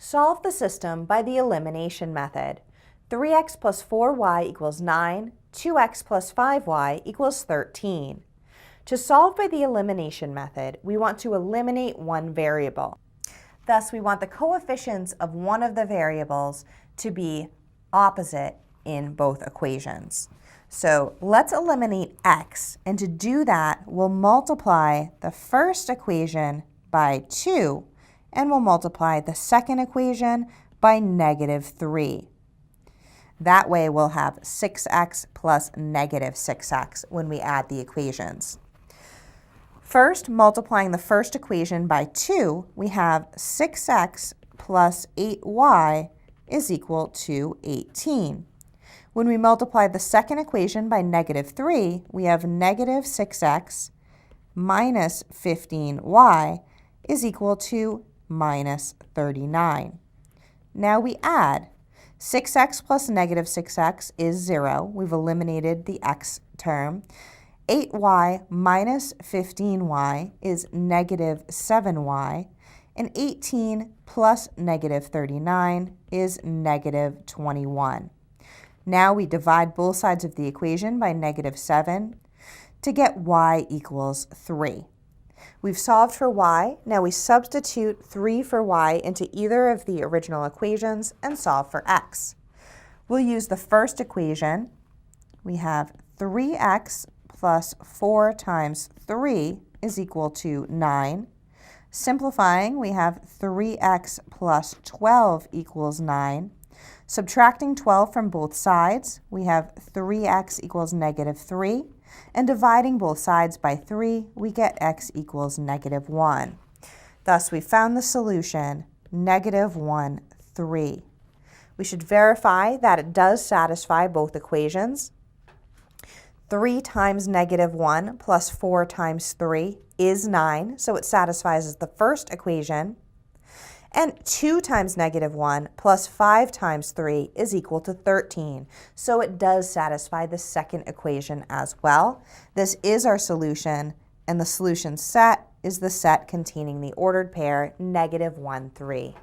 Solve the system by the elimination method. 3x plus 4y equals 9, 2x plus 5y equals 13. To solve by the elimination method, we want to eliminate one variable. Thus, we want the coefficients of one of the variables to be opposite in both equations. So let's eliminate x, and to do that, we'll multiply the first equation by 2, and we'll multiply the second equation by -3. That way we'll have 6x plus -6x when we add the equations. First, multiplying the first equation by 2, we have 6x plus 8y is equal to 18. When we multiply the second equation by -3, we have -6x minus 15y is equal to -39. Now we add. 6x plus -6x is 0. We've eliminated the x term. 8y minus 15y is -7y. And 18 plus -39 is -21. Now we divide both sides of the equation by -7 to get y equals 3. We've solved for y. Now we substitute 3 for y into either of the original equations and solve for x. We'll use the first equation. We have 3x plus 4 times 3 is equal to 9. Simplifying, we have 3x plus 12 equals 9. Subtracting 12 from both sides, we have 3x equals -3. And dividing both sides by 3, we get x equals -1. Thus, we found the solution, -1, 3. We should verify that it does satisfy both equations. 3 times -1 plus 4 times 3 is 9, so it satisfies the first equation. And 2 times -1 plus 5 times 3 is equal to 13. So it does satisfy the second equation as well. This is our solution, and the solution set is the set containing the ordered pair -1, 3.